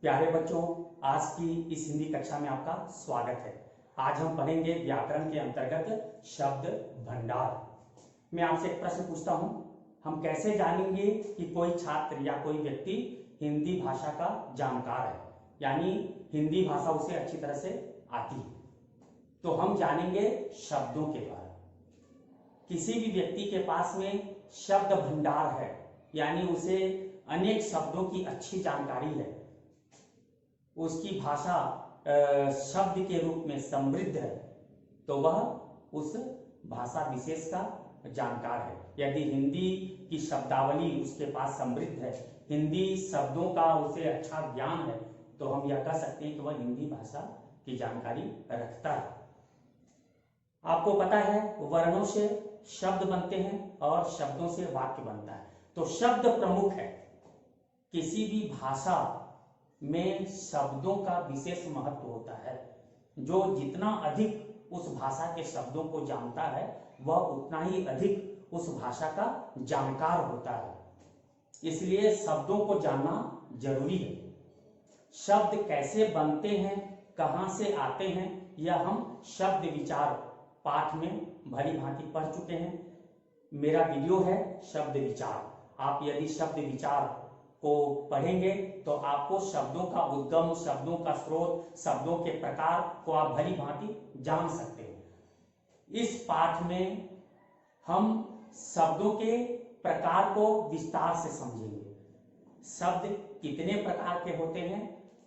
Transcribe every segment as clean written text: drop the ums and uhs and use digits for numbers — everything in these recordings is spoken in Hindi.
प्यारे बच्चों, आज की इस हिंदी कक्षा में आपका स्वागत है। आज हम पढ़ेंगे व्याकरण के अंतर्गत शब्द भंडार। मैं आपसे एक प्रश्न पूछता हूं, हम कैसे जानेंगे कि कोई छात्र या कोई व्यक्ति हिंदी भाषा का जानकार है, यानी हिंदी भाषा उसे अच्छी तरह से आती है? तो हम जानेंगे शब्दों के द्वारा। किसी भी व्यक्ति के पास में शब्द भंडार है, यानी उसे अनेक शब्दों की अच्छी जानकारी है, उसकी भाषा शब्द के रूप में समृद्ध है, तो वह उस भाषा विशेष का जानकार है। यदि हिंदी की शब्दावली उसके पास समृद्ध है, हिंदी शब्दों का उसे अच्छा ज्ञान है, तो हम यह कह सकते हैं कि वह हिंदी भाषा की जानकारी रखता है। आपको पता है, वर्णों से शब्द बनते हैं और शब्दों से वाक्य बनता है। तो शब्द प्रमुख है। किसी भी भाषा में शब्दों का विशेष महत्व होता है। जो जितना अधिक उस भाषा के शब्दों को जानता है, वह उतना ही अधिक उस भाषा का जानकार होता है। इसलिए शब्दों को जानना जरूरी है। शब्द कैसे बनते हैं, कहां से आते हैं, यह हम शब्द विचार पाठ में भली भांति पढ़ चुके हैं। मेरा वीडियो है शब्द विचार। आप यदि शब्द विचार को पढ़ेंगे तो आपको शब्दों का उद्गम, शब्दों का स्रोत, शब्दों के प्रकार को आप भली भांति जान सकते हैं। इस पाठ में हम शब्दों के प्रकार को विस्तार से समझेंगे। शब्द कितने प्रकार के होते हैं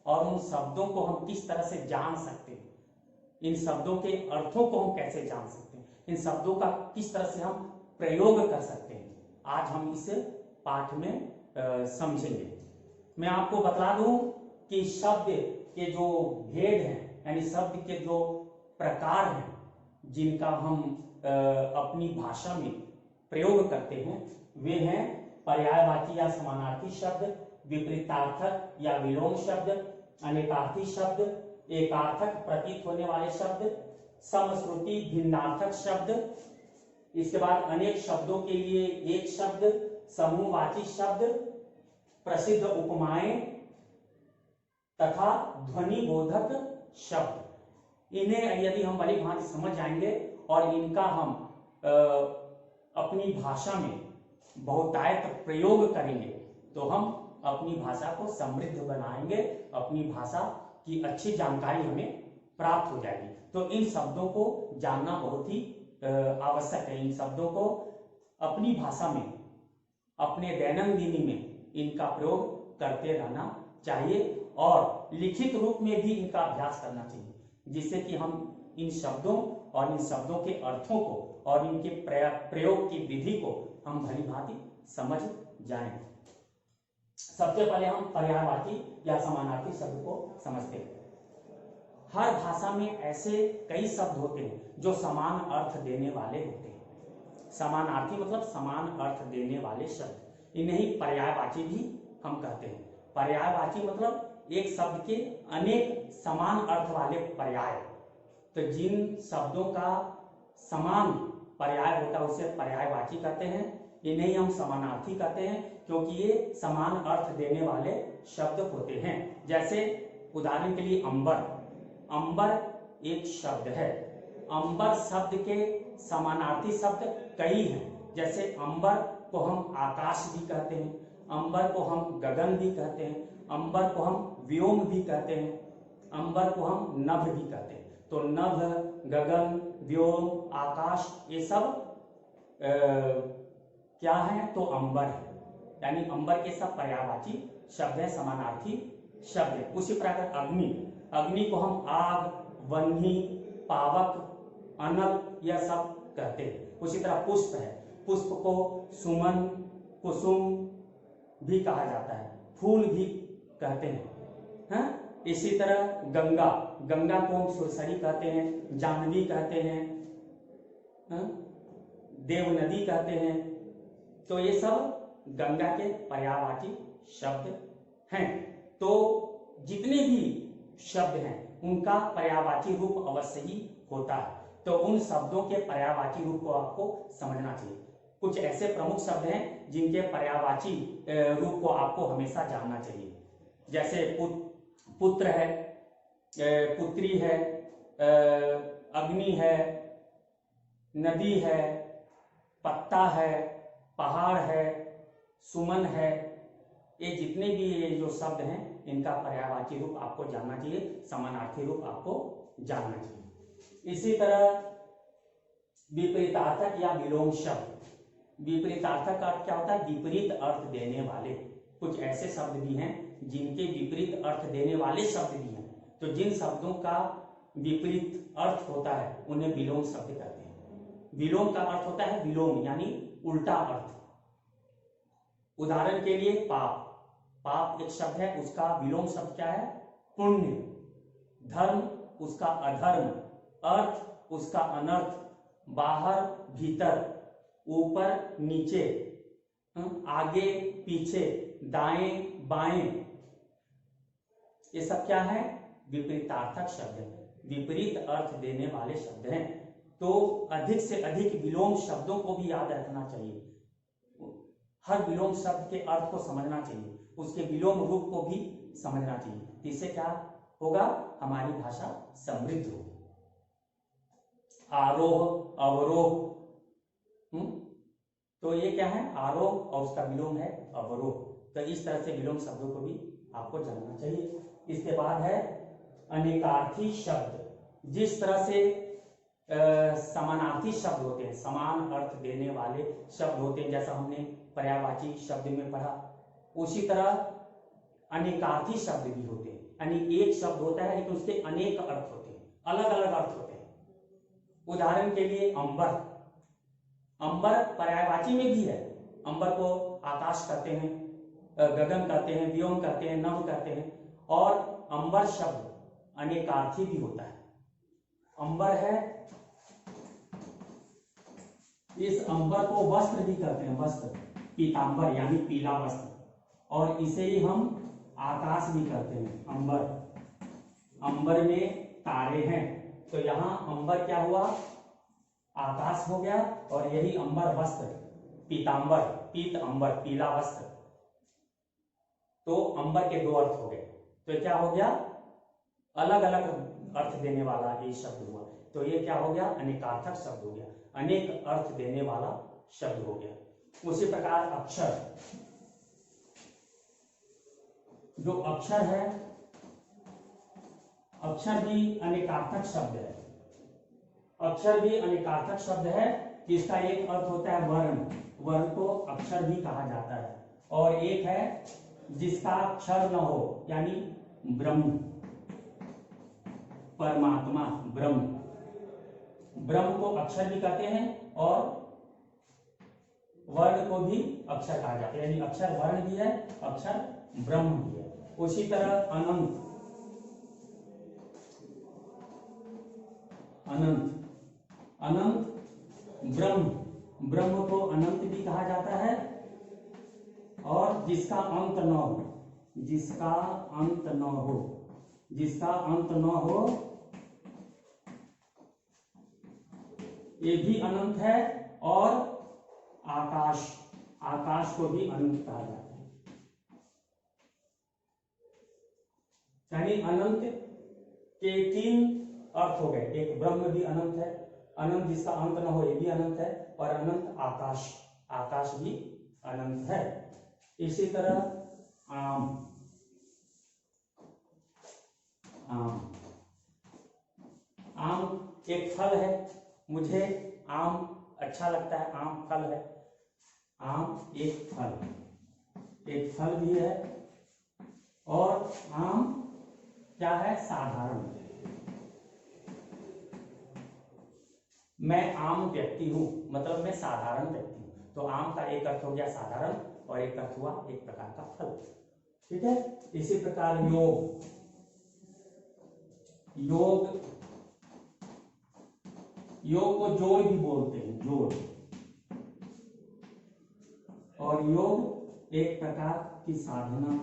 और उन शब्दों को हम किस तरह से जान सकते हैं, इन शब्दों के अर्थों को हम कैसे जान सकते हैं, इन शब्दों का किस तरह से हम प्रयोग कर सकते हैं, आज हम इस पाठ में समझेंगे। मैं आपको बता दूं कि शब्द के जो भेद हैं, यानी शब्द के जो प्रकार हैं जिनका हम अपनी भाषा में प्रयोग करते हैं, वे हैं पर्यायवाची या समानार्थी शब्द, विपरीतार्थक या विलोम शब्द, अनेकार्थी शब्द, एकार्थक प्रतीत होने वाले शब्द, समश्रुति भिन्नार्थक शब्द, इसके बाद अनेक शब्दों के लिए एक शब्द, समूहवाची शब्द, प्रसिद्ध उपमाएं तथा ध्वनिबोधक शब्द। इन्हें यदि हम भली भांति समझ जाएंगे और इनका हम अपनी भाषा में बहुतायत प्रयोग करेंगे, तो हम अपनी भाषा को समृद्ध बनाएंगे, अपनी भाषा की अच्छी जानकारी हमें प्राप्त हो जाएगी। तो इन शब्दों को जानना बहुत ही आवश्यक है। इन शब्दों को अपनी भाषा में, अपने दैनंदिनी में इनका प्रयोग करते रहना चाहिए और लिखित रूप में भी इनका अभ्यास करना चाहिए, जिससे कि हम इन शब्दों और इन शब्दों के अर्थों को और इनके प्रयोग की विधि को हम भली भांति समझ जाएं। सबसे पहले हम पर्यायवाची या समानार्थी शब्द को समझते हैं। हर भाषा में ऐसे कई शब्द होते हैं जो समान अर्थ देने वाले होते हैं। समानार्थी मतलब समान अर्थ देने वाले शब्द, इन्हें पर्यायवाची भी हम कहते हैं। पर्यायवाची मतलब एक शब्द के अनेक समान अर्थ वाले पर्याय। तो जिन शब्दों का समान पर्याय होता है उसे पर्यायवाची कहते हैं। इन्हें हम समानार्थी कहते हैं, क्योंकि ये समान अर्थ देने वाले शब्द होते हैं। जैसे उदाहरण के लिए अंबर। अंबर एक शब्द है। अंबर शब्द के समानार्थी शब्द कई हैं। जैसे अंबर को हम आकाश भी कहते हैं, अंबर को हम गगन भी कहते हैं, अंबर को हम व्योम भी कहते हैं, अंबर को हम नभ भी कहते हैं। तो नभ, गगन, व्योम, आकाश, ये सब क्या है? तो अंबर है। यानी अंबर के सब पर्यायवाची शब्द है, समानार्थी शब्द है। उसी प्रकार अग्नि, अग्नि को हम आग, वह्नि, पावक, अनल यह सब कहते हैं। उसी तरह पुष्प है, पुष्प को सुमन, कुसुम भी कहा जाता है, फूल भी कहते हैं। इसी तरह गंगा, गंगा को हम सुरसरी कहते हैं, जाह्नवी कहते हैं, देव नदी कहते हैं। तो ये सब गंगा के पर्यायवाची शब्द हैं। तो जितने भी शब्द हैं उनका पर्यायवाची रूप अवश्य ही होता है। तो उन शब्दों के पर्यायवाची रूप को आपको समझना चाहिए। कुछ ऐसे प्रमुख शब्द हैं जिनके पर्यायवाची रूप को आपको हमेशा जानना चाहिए। जैसे पुत्र है, पुत्री है, अग्नि है, नदी है, पत्ता है, पहाड़ है, सुमन है। ये जितने भी ये जो शब्द हैं इनका पर्यायवाची रूप आपको जानना चाहिए, समानार्थी रूप आपको जानना चाहिए। इसी तरह विपरीतार्थक या विलोम शब्द। विपरीतार्थक का अर्थ क्या होता है? विपरीत अर्थ देने वाले। कुछ ऐसे शब्द भी हैं जिनके विपरीत अर्थ देने वाले शब्द भी हैं। तो जिन शब्दों का विपरीत अर्थ होता है उन्हें विलोम शब्द कहते हैं। विलोम का अर्थ होता है विलोम यानी उल्टा अर्थ। उदाहरण के लिए पाप। पाप एक शब्द है, उसका विलोम शब्द क्या है? पुण्य। धर्म उसका अधर्म, अर्थ उसका अनर्थ, बाहर भीतर, ऊपर नीचे, आगे पीछे, दाएं बाएं, ये सब क्या है? विपरीतार्थक शब्द है, विपरीत अर्थ देने वाले शब्द हैं। तो अधिक से अधिक विलोम शब्दों को भी याद रखना चाहिए। हर विलोम शब्द के अर्थ को समझना चाहिए, उसके विलोम रूप को भी समझना चाहिए। इससे क्या होगा? हमारी भाषा समृद्ध होगी। आरोह, अवरोह, तो ये क्या है? आरोह और उसका विलोम है अवरोह। तो इस तरह से विलोम शब्दों को भी आपको जानना चाहिए। इसके बाद है अनेकार्थी शब्द। जिस तरह से समानार्थी शब्द होते हैं, समान अर्थ देने वाले शब्द होते हैं, जैसा हमने पर्यायवाची शब्द में पढ़ा, उसी तरह अनेकार्थी शब्द भी होते हैं। यानी एक शब्द होता है लेकिन उसके अनेक अर्थ होते हैं, अलग अलग अर्थ होते हैं। उदाहरण के लिए अंबर। अंबर पर्यायवाची में भी है। अंबर को आकाश कहते हैं, गगन कहते हैं, व्योम कहते हैं, नभ कहते हैं। और अंबर शब्द अनेकार्थी भी होता है। अंबर है, इस अंबर को वस्त्र भी कहते हैं, वस्त्र, पीतांबर यानी पीला वस्त्र। और इसे ही हम आकाश भी कहते हैं, अंबर। अंबर में तारे हैं, तो यहाँ अंबर क्या हुआ? आकाश हो गया। और यही अंबर वस्त्र, पीतांबर, पीत अंबर, पीला वस्त्र। तो अंबर के दो अर्थ हो गए। तो क्या हो गया? अलग अलग अर्थ देने वाला ये शब्द हुआ। तो ये क्या हो गया? अनेकार्थक शब्द हो गया, अनेक अर्थ देने वाला शब्द हो गया। उसी प्रकार अक्षर। जो अक्षर है, अक्षर भी अनेकार्थक शब्द है। अक्षर भी अनेकार्थक शब्द है। इसका एक अर्थ होता है वर्ण, वर्ण को अक्षर भी कहा जाता है। और एक है जिसका अक्षर न हो, यानी ब्रह्म, परमात्मा, ब्रह्म। ब्रह्म को अक्षर भी कहते हैं और वर्ण को भी अक्षर कहा जाता है। यानी अक्षर वर्ण भी है, अक्षर ब्रह्म भी है। उसी तरह अनंत। अनंत, अनंत ब्रह्म, ब्रह्म को अनंत भी कहा जाता है। और जिसका अंत न हो, जिसका अंत न हो, जिसका अंत न हो, ये भी अनंत है। और आकाश, आकाश को भी अनंत कहा जाता है। यानी अनंत के तीन अर्थ हो गए। एक ब्रह्म भी अनंत है, अनंत जिसका अंत न हो ये भी अनंत है, और अनंत आकाश, आकाश भी अनंत है। इसी तरह आम। आम, आम एक फल है। मुझे आम अच्छा लगता है, आम फल है। आम एक फल, एक फल भी है। और आम क्या है? साधारण। मैं आम व्यक्ति हूं, मतलब मैं साधारण व्यक्ति हूं। तो आम का एक अर्थ हो गया साधारण, और एक अर्थ हुआ एक प्रकार का फल। ठीक है। इसी प्रकार योग। योग, योग को जोड़ भी बोलते हैं, जोड़। और योग एक प्रकार की साधना।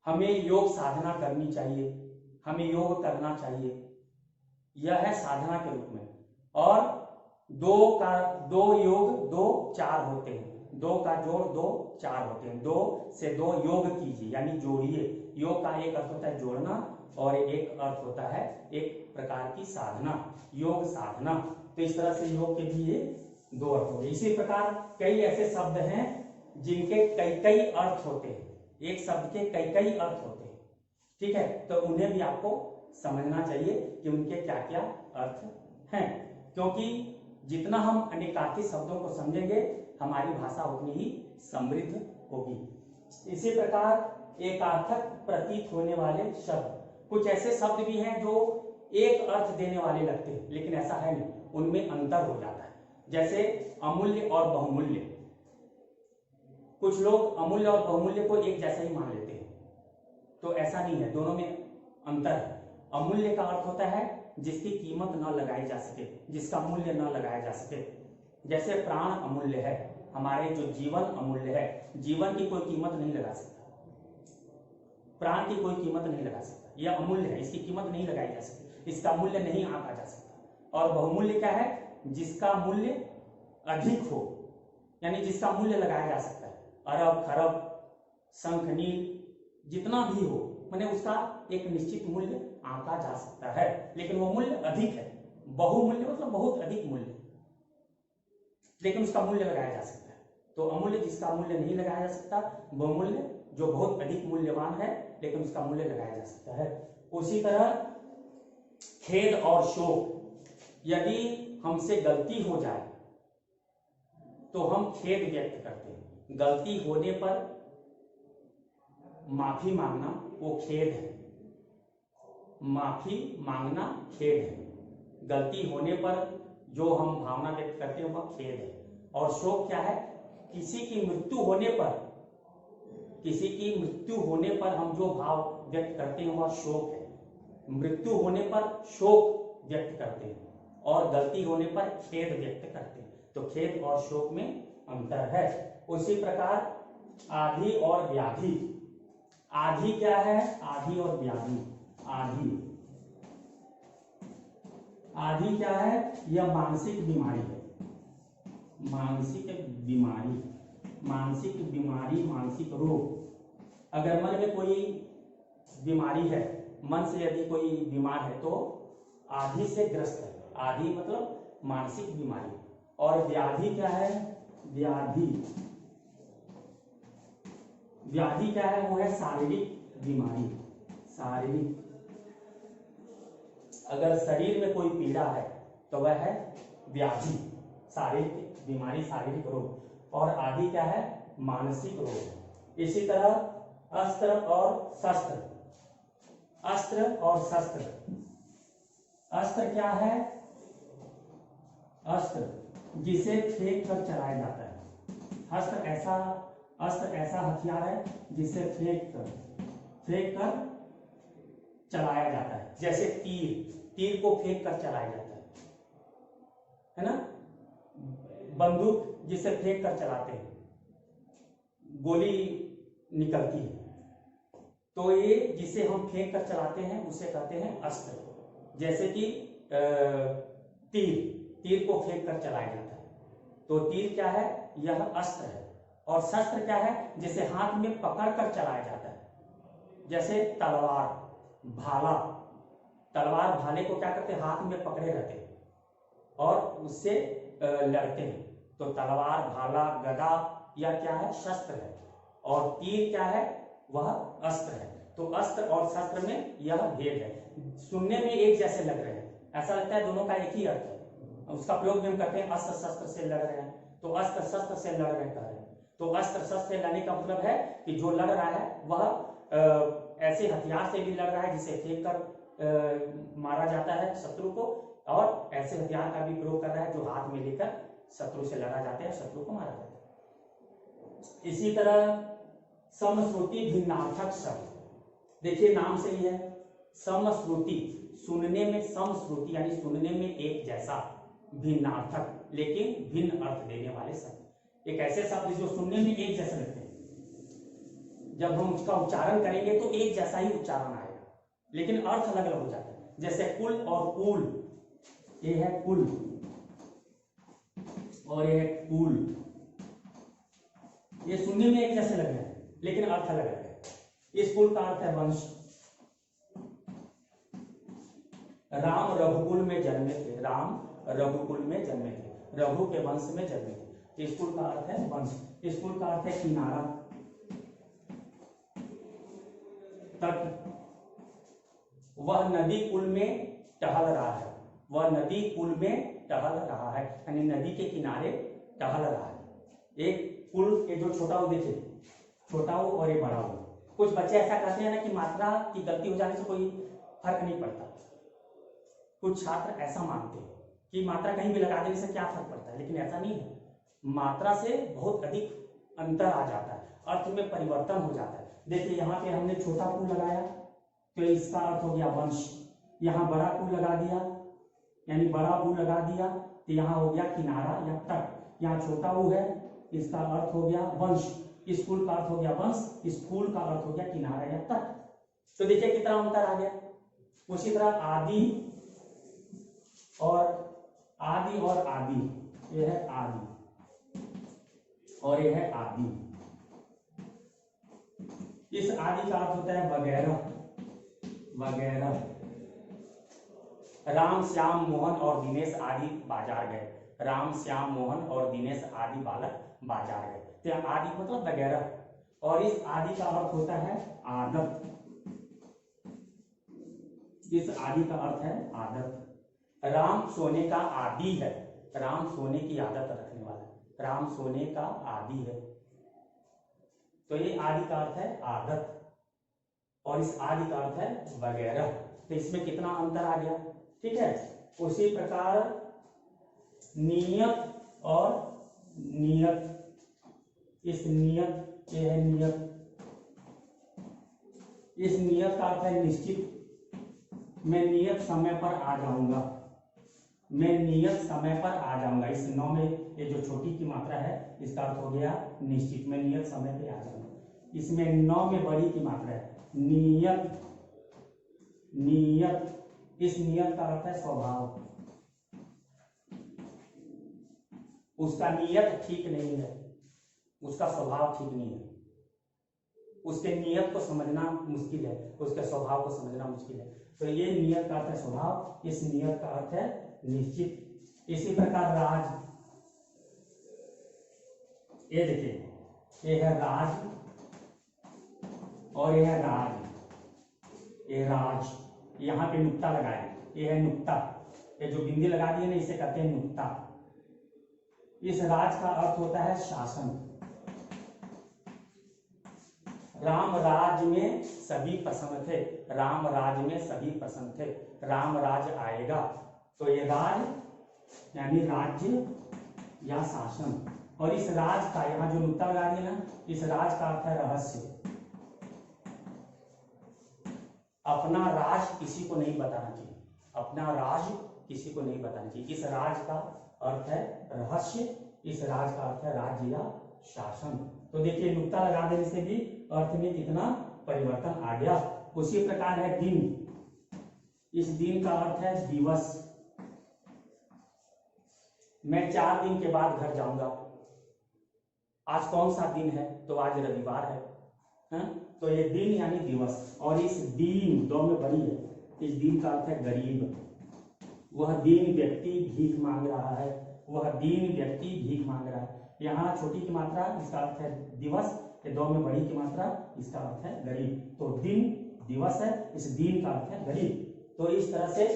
हमें योग साधना करनी चाहिए, हमें योग करना चाहिए, यह है साधना के रूप में। और दो योग दो चार होते हैं। 2 का जोड़ 2 4 होते हैं। 2 से 2 योग कीजिए यानी जोड़िए। योग का एक अर्थ होता है जोड़ना और एक अर्थ होता है एक प्रकार की साधना, योग साधना। तो इस तरह से योग के भी ये 2 अर्थ होते हैं। इसी प्रकार कई ऐसे शब्द हैं जिनके कई कई अर्थ होते हैं, एक शब्द के कई कई अर्थ होते हैं, ठीक है। तो उन्हें भी आपको समझना चाहिए कि उनके क्या क्या अर्थ हैं, क्योंकि जितना हम अनेकार्थी शब्दों को समझेंगे हमारी भाषा उतनी ही समृद्ध होगी। इसी प्रकार एकार्थक प्रतीत होने वाले शब्द, कुछ ऐसे शब्द भी हैं जो एक अर्थ देने वाले लगते हैं लेकिन ऐसा है नहीं, उनमें अंतर हो जाता है। जैसे अमूल्य और बहुमूल्य, कुछ लोग अमूल्य और बहुमूल्य को एक जैसा ही मान लेते हैं, तो ऐसा नहीं है, दोनों में अंतर है। अमूल्य का अर्थ होता है जिसकी कीमत न लगाई जा सके, जिसका मूल्य न लगाया जा सके। जैसे प्राण अमूल्य है, हमारे जो जीवन अमूल्य है, जीवन की कोई कीमत नहीं लगा सकता, प्राण की कोई कीमत नहीं लगा सकता, यह अमूल्य है, इसकी कीमत नहीं लगाई जा सकती, इसका मूल्य नहीं आंका जा सकता। और बहुमूल्य क्या है, जिसका मूल्य अधिक हो, यानी जिसका मूल्य लगाया जा सकता है, अरब खरब शंख नील जितना भी हो, माने उसका एक निश्चित मूल्य आंका जा सकता है लेकिन वो मूल्य अधिक है। बहुमूल्य मतलब बहुत अधिक मूल्य, लेकिन उसका मूल्य लगाया जा सकता है। तो अमूल्य जिसका मूल्य नहीं लगाया जा सकता, बहुमूल्य जो बहुत अधिक मूल्यवान है लेकिन उसका मूल्य लगाया जा सकता है। उसी तरह खेद और शोक, यदि हमसे गलती हो जाए तो हम खेद व्यक्त करते हैं। गलती होने पर माफी मांगना वो खेद है, माफी मांगना खेद है। गलती होने पर जो हम भावना व्यक्त करते हैं वह खेद है। और शोक क्या है, किसी की मृत्यु होने पर, किसी की मृत्यु होने पर हम जो भाव व्यक्त करते हैं वह शोक है। मृत्यु होने पर शोक व्यक्त करते हैं और गलती होने पर खेद व्यक्त करते हैं। तो खेद और शोक में अंतर है। उसी प्रकार आधि और व्याधि, आधि क्या है, आधि और व्याधि, आधि, आधि क्या है, यह मानसिक बीमारी है, मानसिक बीमारी, मानसिक बीमारी, मानसिक रोग। अगर मन में कोई बीमारी है, मन से यदि कोई बीमार है तो आधि से ग्रस्त है। आधि मतलब मानसिक बीमारी। और व्याधि क्या है, व्याधि, व्याधि क्या है, वो है शारीरिक बीमारी, शारीरिक। अगर शरीर में कोई पीड़ा है तो वह है व्याधि, शारीरिक बीमारी, शारीरिक रोग। और आदि क्या है, मानसिक रोग। इसी तरह अस्त्र और शस्त्र, अस्त्र और शस्त्र, अस्त्र क्या है, अस्त्र जिसे फेंक कर चलाया जाता है। अस्त्र ऐसा हथियार है जिसे फेंक कर चलाया जाता है। जैसे तीर को फेंक कर चलाया जाता है ना। बंदूक जिसे फेंक कर चलाते हैं, गोली निकलती है, तो ये जिसे हम फेंक कर चलाते हैं उसे कहते हैं अस्त्र। जैसे कि तीर को फेंक कर चलाया जाता है, तो तीर क्या है, यह अस्त्र है। और शस्त्र क्या है, जिसे हाथ में पकड़ कर चलाया जाता है। जैसे तलवार, भाला, तलवार भाले को क्या करते हैं, हाथ में पकड़े रहते हैं और उससे लड़ते हैं। तो तलवार, भाला, गदा यह क्या है, शस्त्र है। और तीर क्या है, वह अस्त्र है। तो अस्त्र और शस्त्र में यह भेद है। सुनने में एक जैसे लग रहे हैं, ऐसा लगता है दोनों का एक ही अर्थ है, उसका प्रयोग भी हम करते हैं, अस्त्र शस्त्र से लड़ रहे हैं, तो अस्त्र शस्त्र से लड़ रहे हैं। तो अस्त्र शस्त्र से लड़ने का मतलब है कि जो लड़ रहा है वह ऐसे हथियार से भी लड़ रहा है जिसे फेंक कर मारा जाता है शत्रु को, और ऐसे हथियार का भी प्रयोग कर रहा है जो हाथ में लेकर शत्रु से लड़ा जाता है, शत्रु को मारा जाता है। इसी तरह समश्रुति भिन्नार्थक शब्द, देखिए नाम से ही है, समश्रुति, सुनने में समश्रुति यानी सुनने में एक जैसा, भिन्नार्थक लेकिन भिन्न अर्थ देने वाले शब्द। एक ऐसे शब्द जो सुनने में एक जैसे लगते हैं, जब हम उसका उच्चारण करेंगे तो एक जैसा ही उच्चारण आएगा लेकिन अर्थ अलग अलग हो जाता है। जैसे कुल और कूल, ये है कुल और ये है कूल, ये सुनने में एक जैसे लग रहे हैं लेकिन अर्थ अलग अलग है। स्कूल का अर्थ है वंश। राम रघुकुल में जन्मे थे, राम रघुकुल में जन्मे थे, रघु के वंश में जन्मे थे। स्कूल का अर्थ है वंश। स्कूल का अर्थ है किनारा, तट। वह नदी कुल में टहल रहा है, वह नदी कुल में टहल रहा है, यानी नदी के किनारे टहल रहा है। एक कुल के जो छोटा हो, देखिए छोटा हो और ये बड़ा हो। कुछ बच्चे ऐसा कहते हैं ना कि मात्रा की गलती हो जाने से कोई फर्क नहीं पड़ता। कुछ छात्र ऐसा मानते हैं कि मात्रा कहीं भी लगा देने से क्या फर्क पड़ता है, लेकिन ऐसा नहीं है। मात्रा से बहुत अधिक अंतर आ जाता है, अर्थ में परिवर्तन हो जाता है। देखिए यहाँ पे हमने छोटा कु लगाया तो इसका अर्थ हो गया वंश। यहाँ बड़ा कु लगा दिया यानी बड़ा उ लगा दिया तो यहाँ हो गया किनारा या तट। यहाँ छोटा उ है, इसका अर्थ हो गया वंश। स्कूल का अर्थ हो गया वंश, स्कूल का अर्थ हो गया किनारा या तट। तो देखिए कितना अंतर आ गया। उसी तरह आदि और आदि, यह है आदि और यह है आदि। इस आदि का अर्थ होता है वगैरह, वगैरह। राम श्याम मोहन और दिनेश आदि बाजार गए, राम श्याम मोहन और दिनेश आदि बालक बाजार गए। तो आदि मतलब वगैरह। और इस आदि का अर्थ होता है आदत। इस आदि का अर्थ है आदत। राम सोने का आदि है, राम सोने की आदत रखने वाला है, राम सोने का आदि है। तो ये आदि का अर्थ है आदत और इस आदि का अर्थ है वगैरह। तो इसमें कितना अंतर आ गया, ठीक है। उसी प्रकार नियत और नियत, इस नियत, ये है नियत। इस नियत का अर्थ है निश्चित। मैं नियत समय पर आ जाऊंगा, मैं नियत समय पर आ जाऊंगा। इस नौ में ये जो छोटी की मात्रा है इसका अर्थ हो गया निश्चित, मैं नियत समय पे आ जाऊंगा। इसमें नौ में बड़ी की मात्रा है नियत, नियत। इस नियत का अर्थ है स्वभाव। उसका नियत ठीक नहीं है, उसका स्वभाव ठीक नहीं है, उसके नियत को समझना मुश्किल है, उसके स्वभाव को समझना मुश्किल है। तो ये नियत का अर्थ है स्वभाव, इस नियत का अर्थ है निश्चित। इसी प्रकार राज, ये देखिए ये है राज और ये है राज। ये राज, यहाँ पे नुक्ता लगाए, ये है नुक्ता। ये जो बिंदी लगा दी है ना इसे कहते हैं नुक्ता। इस राज का अर्थ होता है शासन। राम राज में सभी प्रसन्न थे, राम राज में सभी प्रसन्न थे, राम राज आएगा। तो ये राज यानी राज्य या शासन। और इस राज का यहाँ जो नुक्ता लगा दिया ना, इस राज का अर्थ है रहस्य। अपना राज किसी को नहीं बताना चाहिए, अपना राज किसी को नहीं बताना चाहिए। इस राज का अर्थ है रहस्य, इस राज का अर्थ है राज्य या शासन। तो देखिए नुक्ता लगा देने से भी अर्थ में कितना परिवर्तन आ गया। उसी प्रकार है दिन। इस दिन का अर्थ है दिवस। मैं 4 दिन के बाद घर जाऊंगा। आज कौन सा दिन है, तो आज रविवार है। तो ये दिन यानी दिवस। और इस दीन, दो में बड़ी है, इस दिन का अर्थ है गरीब। वह दीन व्यक्ति भीख मांग रहा है, वह दीन व्यक्ति भीख मांग रहा है। यहाँ छोटी की मात्रा इसका अर्थ है दिवस, ये दो में बड़ी की मात्रा इसका अर्थ है गरीब। तो दिन दिवस है, इस दिन का अर्थ है गरीब। तो इस तरह से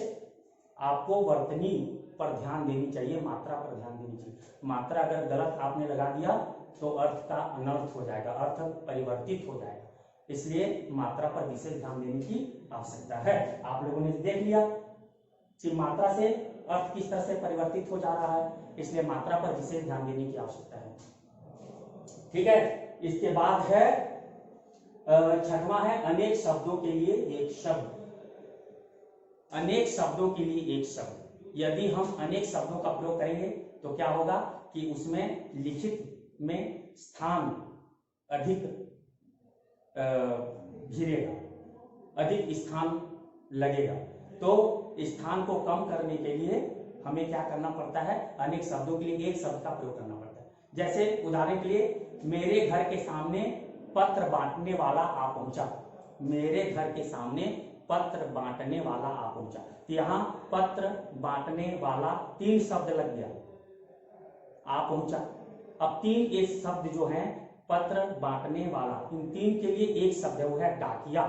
आपको वर्तनी पर ध्यान देनी चाहिए, मात्रा पर ध्यान देनी चाहिए। मात्रा अगर गलत आपने लगा दिया तो अर्थ का अनर्थ हो जाएगा, अर्थ परिवर्तित हो जाएगा। इसलिए मात्रा पर विशेष ध्यान देने की आवश्यकता है। आप लोगों ने देख लिया कि मात्रा से अर्थ किस तरह से परिवर्तित हो जा रहा है, इसलिए मात्रा पर विशेष ध्यान देने की आवश्यकता है। ठीक है, इसके बाद है छठवां है अनेक शब्दों के लिए एक शब्द। अनेक शब्दों के लिए एक शब्द। यदि हम अनेक शब्दों का प्रयोग करेंगे तो क्या होगा कि उसमें लिखित में स्थान अधिक घिरेगा, अधिक स्थान लगेगा। तो स्थान को कम करने के लिए हमें क्या करना पड़ता है, अनेक शब्दों के लिए एक शब्द का प्रयोग करना पड़ता है। जैसे उदाहरण के लिए, मेरे घर के सामने पत्र बांटने वाला आ पहुंचा। मेरे घर के सामने पत्र बांटने वाला आ पहुंचा। तो यहाँ पत्र बांटने वाला 3 शब्द लग गया, आ पहुंचा। अब 3 एक शब्द जो है पत्र बांटने वाला, इन 3 के लिए एक शब्द है, वो है डाकिया।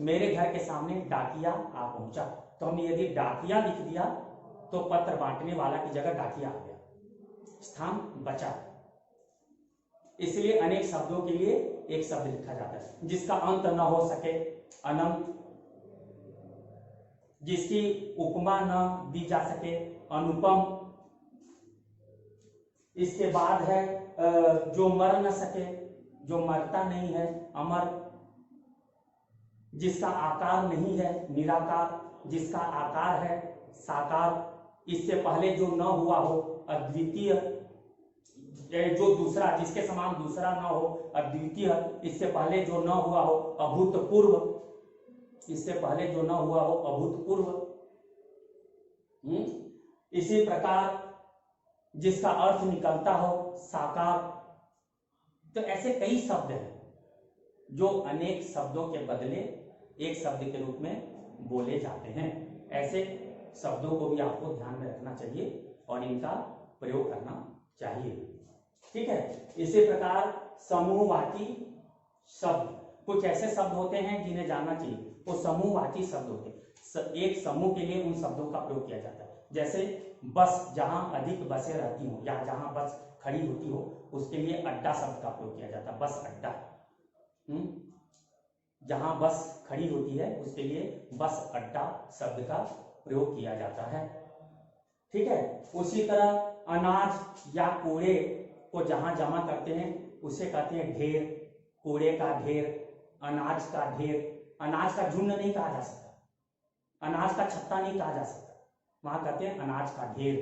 मेरे घर के सामने डाकिया आ पहुंचा। तो हमने यदि डाकिया लिख दिया तो पत्र बांटने वाला की जगह डाकिया आ गया, स्थान बचा। इसलिए अनेक शब्दों के लिए एक शब्द लिखा जाता है। जिसका अंत न हो सके, अनंत। जिसकी उपमा न दी जा सके, अनुपम। इसके बाद है जो मर न सके, जो मरता नहीं है, अमर। जिसका आकार नहीं है, निराकार। जिसका आकार है, साकार। इससे पहले जो न हुआ हो, अद्वितीय। जो दूसरा, जिसके समान दूसरा न हो, अद्वितीय। इससे पहले जो न हुआ हो, अभूतपूर्व। इससे पहले जो न हुआ हो, अभूतपूर्व। इसी प्रकार जिसका अर्थ निकलता हो, साकार। तो ऐसे कई शब्द हैं जो अनेक शब्दों के बदले एक शब्द के रूप में बोले जाते हैं। ऐसे शब्दों को भी आपको ध्यान में रखना चाहिए और इनका प्रयोग करना चाहिए। ठीक है। इसी प्रकार समूहवाची शब्द, कुछ ऐसे शब्द होते हैं जिन्हें जानना चाहिए, वो समूहवाची शब्द होते हैं। एक समूह के लिए उन शब्दों का प्रयोग किया जाता है। जैसे बस, जहां अधिक बसें रहती हो या जहां बस खड़ी होती हो, उसके लिए अड्डा शब्द का प्रयोग किया जाता है, बस अड्डा। जहां बस खड़ी होती है उसके लिए बस अड्डा शब्द का प्रयोग किया जाता है। ठीक है। उसी तरह अनाज या कूड़े को जहां जमा करते हैं उसे कहते हैं ढेर। कूड़े का ढेर, अनाज का ढेर। अनाज का झुंड नहीं कहा जा सकता, अनाज का छत्ता नहीं कहा जा सकता, वहां कहते हैं अनाज का ढेर।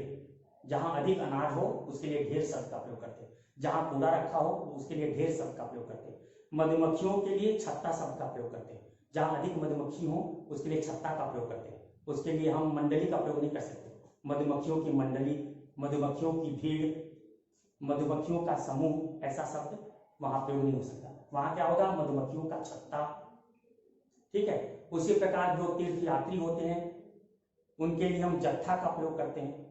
जहां अधिक अनाज हो उसके लिए ढेर शब्द का प्रयोग करते हैं। जहां कूड़ा रखा हो उसके लिए ढेर शब्द का प्रयोग करते हैं। मधुमक्खियों के लिए छत्ता शब्द का प्रयोग करते हैं। जहां अधिक मधुमक्खी हो उसके लिए छत्ता का प्रयोग करते हैं। उसके लिए हम मंडली का प्रयोग नहीं कर सकते। मधुमक्खियों की मंडली, मधुमक्खियों की भीड़, मधुमक्खियों का समूह, ऐसा शब्द वहां प्रयोग नहीं हो सकता। वहां क्या होगा, मधुमक्खियों का छत्ता। ठीक है। उसी प्रकार जो तीर्थयात्री होते हैं उनके लिए हम जत्था का प्रयोग करते हैं।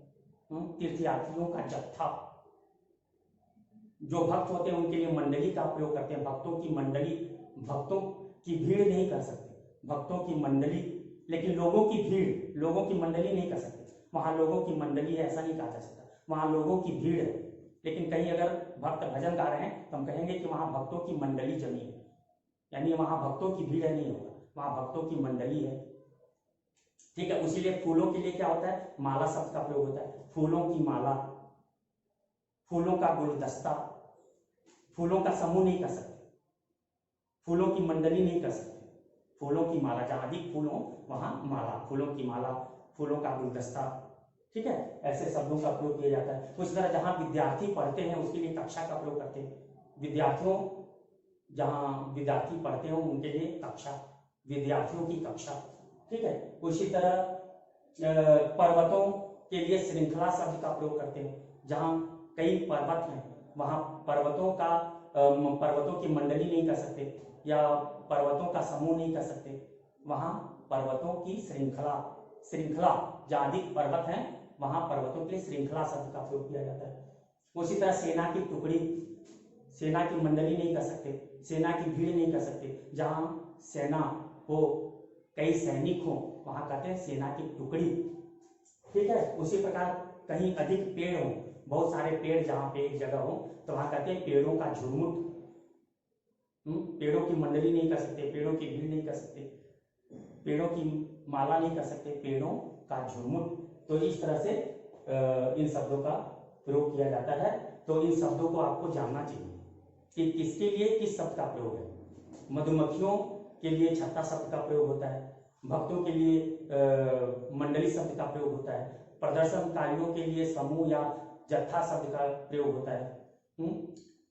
तीर्थयात्रियों का जत्था। जो भक्त होते हैं उनके लिए मंडली का प्रयोग करते हैं। भक्तों की मंडली, भक्तों की भीड़ नहीं कर सकते, भक्तों की मंडली। लेकिन लोगों की भीड़, लोगों की मंडली नहीं कर सकते। वहां लोगों की मंडली है ऐसा नहीं कहा जा सकता, वहां लोगों की भीड़ है। लेकिन कहीं अगर भक्त भजन गा रहे हैं तो हम कहेंगे कि वहां भक्तों की मंडली जमी है, यानी वहां भक्तों की भीड़ है, नहीं होगा, वहां भक्तों की मंडली है। ठीक है। उसी लिए फूलों के लिए क्या होता है, माला शब्द का प्रयोग होता है। फूलों की माला, फूलों का गुलदस्ता। फूलों का समूह नहीं कर सकते, फूलों की मंडली नहीं कर सकते। फूलों की माला, जहां अधिक फूल हो वहां माला, फूलों की माला, फूलों का गुलदस्ता। ठीक है। ऐसे शब्दों का प्रयोग किया जाता है। उस तरह जहां विद्यार्थी पढ़ते हैं उसके लिए कक्षा का प्रयोग करते हैं। विद्यार्थियों, जहां विद्यार्थी पढ़ते हो उनके लिए कक्षा, विद्यार्थियों की कक्षा। ठीक है। उसी तरह पर्वतों के लिए श्रृंखला शब्द का प्रयोग करते हैं। जहां कई पर्वत हैं वहां पर्वतों की मंडली नहीं कर सकते या पर्वतों का समूह नहीं कर सकते, वहां पर्वतों की श्रृंखला। श्रृंखला, जहां अधिक पर्वत हैं वहां पर्वतों के लिए श्रृंखला शब्द का प्रयोग किया जाता है। उसी तरह सेना की टुकड़ी, सेना की मंडली नहीं कर सकते, सेना की भीड़ नहीं कर सकते। जहां सेना हो, कई सैनिक हो, वहां कहते हैं सेना की टुकड़ी। ठीक है। उसी प्रकार कहीं अधिक पेड़ हो, बहुत सारे पेड़ जहां पे एक जगह हो तो वहां कहते हैं पेड़ों का झुरमुट। पेड़ों की मंडली नहीं कर सकते, पेड़ों की भीड़ नहीं कर सकते, पेड़ों की माला नहीं कर सकते, पेड़ों का झुरमुट। तो इस तरह से इन शब्दों का प्रयोग किया जाता है। तो इन शब्दों को आपको जानना चाहिए कि किसके लिए किस शब्द का प्रयोग है। मधुमक्खियों के लिए छत्ता शब्द का प्रयोग होता है, भक्तों के लिए मंडली शब्द का प्रयोग होता है, प्रदर्शनकारियों के लिए समूह या जत्था शब्द का प्रयोग होता है।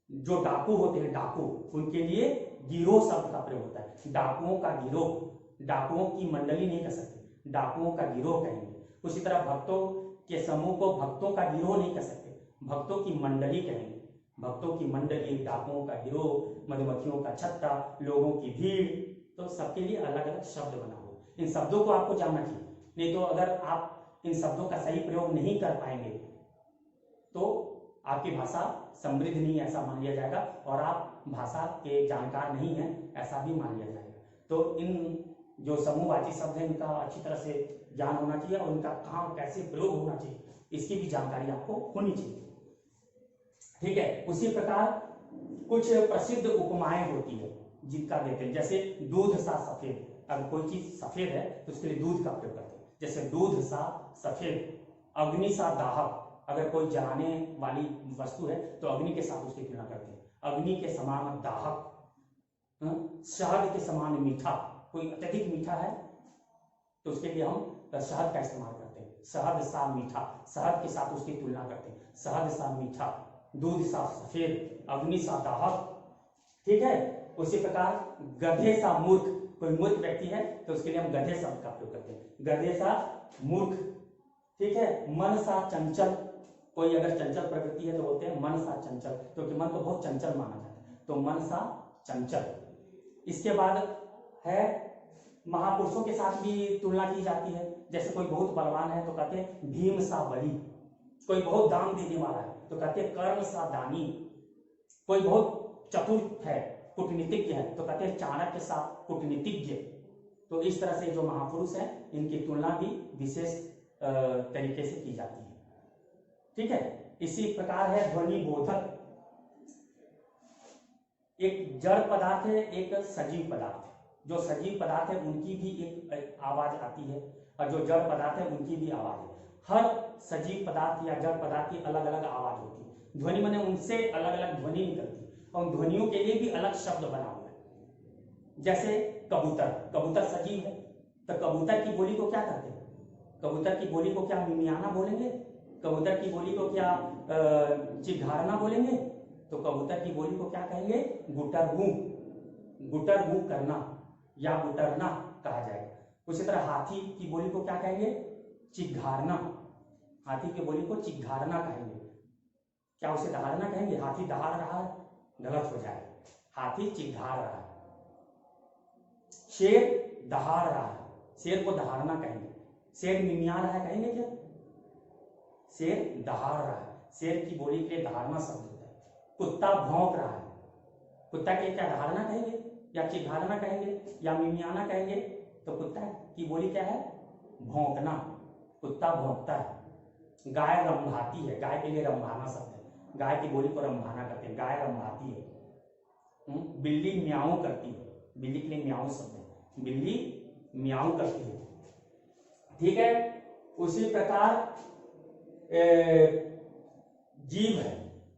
जो डाकू होते हैं, डाकू, उनके लिए गिरोह शब्द का प्रयोग होता है। डाकुओं का गिरोह, डाकुओं की मंडली नहीं कर सकते, डाकुओं का गिरोह कहेंगे। उसी तरह भक्तों के समूह को भक्तों का गिरोह नहीं कर सकते, भक्तों की मंडली कहेंगे। भक्तों की मंडली, डाकुओं का गिरोह, मधुमक्खियों का छत्ता, लोगों की भीड़, तो सबके लिए अलग अलग शब्द बना हुआ। इन शब्दों को आपको जानना चाहिए, नहीं तो अगर आप इन शब्दों का सही प्रयोग नहीं कर पाएंगे तो आपकी भाषा समृद्ध नहीं ऐसा मान लिया जाएगा, और आप भाषा के जानकार नहीं हैं ऐसा भी मान लिया जाएगा। तो इन जो समूहवाची शब्द हैं इनका अच्छी तरह से ज्ञान होना चाहिए, और इनका कहाँ कैसे प्रयोग होना चाहिए इसकी भी जानकारी आपको होनी चाहिए। ठीक है, उसी प्रकार कुछ प्रसिद्ध उपमाएं होती है जिनका देते हैं, जैसे दूध सा सफेद। अगर कोई चीज सफेद है तो उसके लिए दूध का प्रयोग करते हैं, जैसे दूध सा सफेद। अग्नि सा दाहक, अगर कोई जलाने वाली वस्तु है तो अग्नि के साथ उसकी तुलना करते हैं, अग्नि के समान दाहक। शहद के समान मीठा, कोई अत्यधिक मीठा है तो उसके लिए हम शहद का इस्तेमाल करते हैं, शहद सा मीठा, शहद के साथ उसकी तुलना करते हैं, शहद सा मीठा। दूध सा सफेद, अग्नि सा दाहक। ठीक है, उसी प्रकार गधे सा मूर्ख, कोई मूर्ख व्यक्ति है तो उसके लिए हम गधे शब्द का प्रयोग करते हैं, गधे सा मूर्ख। ठीक है, मन सा चंचल, कोई अगर चंचल प्रवृत्ति है तो बोलते हैं मन सा चंचल, क्योंकि मन को बहुत चंचल माना जाता है, तो मन सा चंचल। इसके बाद है महापुरुषों के साथ भी तुलना की जाती है, जैसे कोई बहुत बलवान है तो कहते हैं भीम सा बली, कोई बहुत दान देने वाला है तो कहते हैं कर्ण सा दानी, कोई बहुत चतुर है कूटनीतिज्ञ है तो कहते हैं चाणक्य सा कूटनीतिज्ञ। तो इस तरह से जो महापुरुष है इनकी तुलना भी विशेष तरीके से की जाती है। ठीक है, इसी प्रकार है ध्वनि बोधक। एक जड़ पदार्थ है, एक सजीव पदार्थ है। जो सजीव पदार्थ है उनकी भी एक आवाज आती है, और जो जड़ पदार्थ है उनकी भी आवाज है। हर सजीव पदार्थ या जड़ पदार्थ की अलग अलग आवाज होती है। ध्वनि माने उनसे अलग अलग ध्वनि निकलती है, और ध्वनियों के लिए भी अलग शब्द बना हुआ है। जैसे कबूतर, कबूतर सजीव है तो कबूतर की बोली को क्या कहते हैं? कबूतर की बोली को क्या मिमियाना बोलेंगे? कबूतर की बोली को क्या चिघाड़ना बोलेंगे? तो कबूतर की बोली को क्या कहेंगे? गुटरगू, गुटरगू करना या गुटरना कहा जाएगा। उसी तरह हाथी की बोली को क्या कहेंगे? चिघाड़ना, हाथी की बोली को चिघाड़ना कहेंगे। क्या उसे दहाड़ना कहेंगे? हाथी दहाड़ रहा है, गलत हो जाएगा, हाथी चिघाड़ रहा है। शेर दहाड़ रहा है, शेर को दहाड़ना कहेंगे। शेर मिमिया रहा है कहेंगे क्या? शेर दहाड़ रहा है, शेर की बोली के लिए दहाड़ना शब्द होता है। कुत्ता भौंक रहा है, कुत्ता के क्या दहाड़ना कहेंगे या चिघाड़ना कहेंगे या मिमियाना कहेंगे? तो कुत्ता की बोली क्या है? भौंकना, कुत्ता भौंकता है। गाय रंभाती है, गाय के लिए रंभाना शब्द है, गाय की बोली को रंभाना करते हैं, गाय रंभाती है। बिल्ली म्याऊं करती है, बिल्ली के लिए म्याऊं शब्द है, बिल्ली म्याऊं करती है। ठीक है, उसी प्रकार जीव है,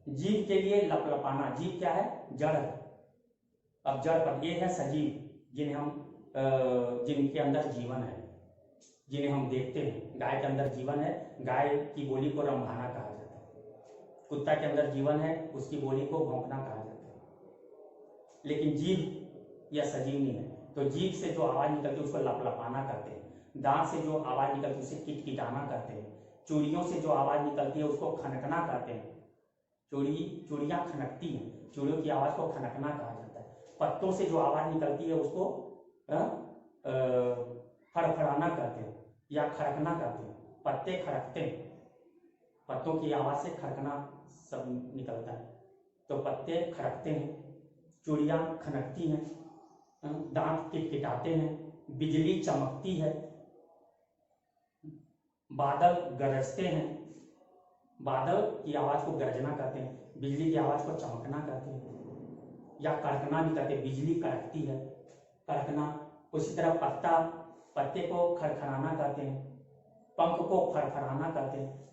जीव के लिए लपलपाना। जीव क्या है? जड़ है। अब जड़ पर ये है सजीव, जिन्हें हम जिनके अंदर जीवन है, जिन्हें हम देखते हैं। गाय के अंदर जीवन है, गाय की बोली को रंभाना कहा जाता है। कुत्ता के अंदर जीवन है, उसकी बोली को भौंकना कहा जाता है। लेकिन जीव या सजीव नहीं है, तो जीव से जो आवाज निकलती है उसको लपलपाना करते हैं। दांत से जो आवाज निकलती है उसे किटकिटाना करते हैं। चूड़ियों से जो आवाज निकलती है उसको खनकना कहते हैं। चूड़ियां खनकती हैं, चूड़ियों की आवाज को खनकना कहा जाता है। पत्तों से जो आवाज निकलती है उसको फड़फड़ाना कहते हैं या खड़कना कहते हैं। पत्ते खड़कते हैं, पत्तों की आवाज से खड़कना सब निकलता है, तो पत्ते खड़कते हैं। चूड़ियां खनकती हैं, दांत किटकिटाते हैं, बिजली चमकती है, बादल गरजते हैं। बादल की आवाज को गरजना कहते हैं, बिजली की आवाज को चमकना कहते हैं या कड़कना भी कहते हैं। बिजली कड़कती है, कड़कना। उसी तरह पत्ते को खड़खड़ाना कहते हैं, पंख को फड़फड़ाना कहते हैं।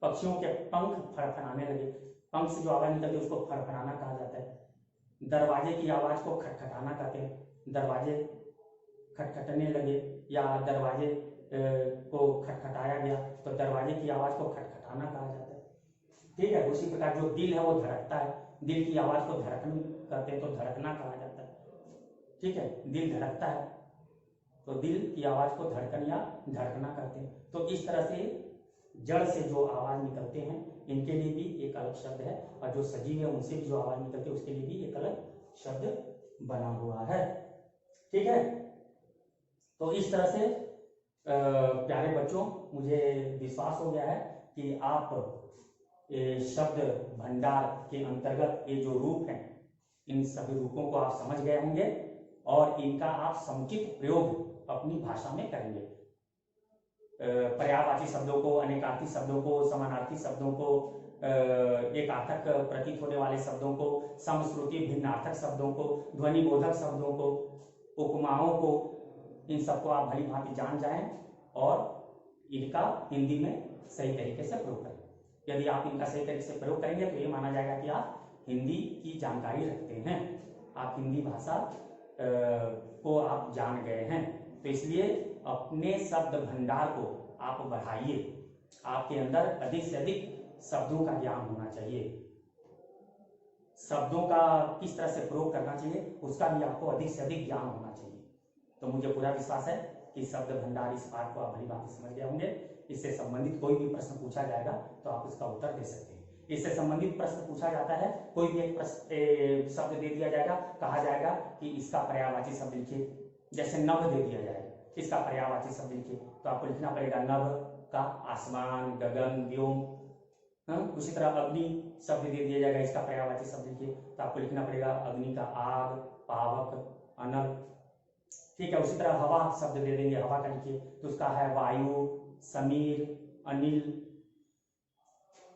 पक्षियों के पंख फड़फड़ाने लगे, पंख से जो आवाज निकलती है उसको फड़फड़ाना कहा जाता है। दरवाजे की आवाज को खटखटाना कहते हैं, दरवाजे खटखटने लगे या दरवाजे को खटखटाया गया तो दरवाजे की आवाज को खटखटाना कहा जाता है। ठीक है, उसी प्रकार जो दिल है वो धड़कता है, दिल की आवाज को धड़कन कहते हैं तो धड़कना कहा जाता है। ठीक है, दिल धड़कता है तो दिल की आवाज को धड़कन या धड़कना कहते हैं। तो इस तरह से जड़ से जो आवाज निकलते हैं इनके लिए भी एक अलग शब्द है, और जो सजीव है उनसे भी जो आवाज निकलती है उसके लिए भी एक अलग शब्द बना हुआ है। ठीक है, तो इस तरह से प्यारे बच्चों, मुझे विश्वास हो गया है कि आप शब्द भंडार के अंतर्गत ये जो रूप हैं इन सभी रूपों को आप समझ गए होंगे और इनका आप समुचित प्रयोग अपनी भाषा में करेंगे। पर्यायवाची शब्दों को, अनेकार्थी शब्दों को, समानार्थी शब्दों को, एकार्थक प्रतीत होने वाले शब्दों को, समश्रुति भिन्नार्थक शब्दों को, ध्वनिबोधक शब्दों को, उपमाओं को, इन सबको आप भली भांति जान जाएं और इनका हिंदी में सही तरीके से प्रयोग करें। यदि आप इनका सही तरीके से प्रयोग करेंगे तो ये माना जाएगा कि आप हिंदी की जानकारी रखते हैं, आप हिंदी भाषा को आप जान गए हैं। तो इसलिए अपने शब्द भंडार को आप बढ़ाइए, आपके अंदर अधिक से अधिक शब्दों का ज्ञान होना चाहिए, शब्दों का किस तरह से प्रयोग करना चाहिए उसका भी आपको अधिक से अधिक ज्ञान होना चाहिए। तो मुझे पूरा विश्वास है कि शब्द भंडार इस पाठ को आप भली बात समझ गए होंगे। इससे संबंधित कोई भी प्रश्न पूछा जाएगा तो आप उसका उत्तर दे सकते हैं। इससे संबंधित प्रश्न पूछा जाता है, कोई भी एक शब्द दे दिया जाएगा, कहा जाएगा कि इसका पर्यायवाची शब्द लिखिए। जैसे नभ दे दिया जाएगा, इसका पर्यायवाची शब्द लिखिए, तो आपको लिखना पड़ेगा नभ का आसमान, गगन, व्योम। उसी तरह अग्नि शब्द दे दिया जाएगा, इसका पर्यायवाची शब्द लिखिए, तो आपको लिखना पड़ेगा अग्नि का आग, पावक, अनल। ठीक है, उसी तरह हवा शब्द दे देंगे, हवा का लिखिए, तो उसका है वायु, समीर, अनिल।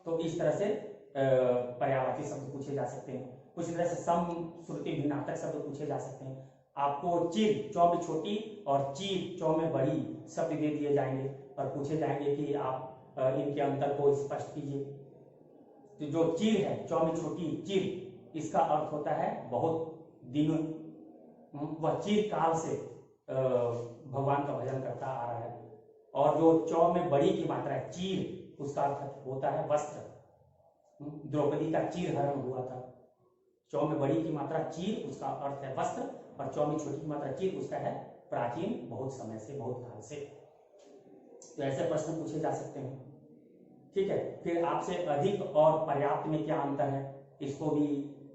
तो इस तरह से पर्यायवाची शब्द पूछे जा सकते हैं। उसी तरह से सम, श्रुति, भिन्नार्थक शब्द पूछे जा सकते हैं। आपको चिर, चौ में छोटी, और चीर, चौ में बड़ी शब्द दे दिए जाएंगे और पूछे जाएंगे कि आप इनके अंतर को स्पष्ट कीजिए। तो जो चीर है, चौ में छोटी चीर, इसका अर्थ होता है बहुत दिन, वह चीर काल से भगवान का भजन करता आ रहा है। और जो चौ में बड़ी की मात्रा है चीर, उसका अर्थ होता है वस्त्र। द्रौपदी का चीर हरण हुआ था। चौ में बड़ी की मात्रा चीर, उसका अर्थ है वस्त्र, और चौ में छोटी की मात्रा चीर, उसका है प्राचीन, बहुत समय से, बहुत काल से। तो ऐसे प्रश्न पूछे जा सकते हैं। ठीक है, फिर आपसे अधिक और पर्याप्त में क्या अंतर है, इसको भी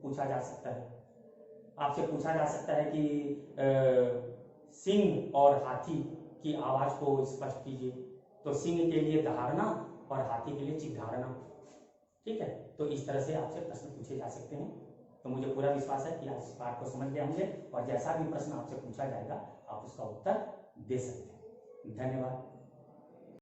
पूछा जा सकता है। आपसे पूछा जा सकता है कि सिंह और हाथी की आवाज को स्पष्ट कीजिए, तो सिंह के लिए धारणा और हाथी के लिए चित्धारणा। ठीक है, तो इस तरह से आपसे प्रश्न पूछे जा सकते हैं। तो मुझे पूरा विश्वास है कि आप इस पाठ को समझ गए होंगे और जैसा भी प्रश्न आपसे पूछा जाएगा आप उसका उत्तर दे सकते हैं। धन्यवाद।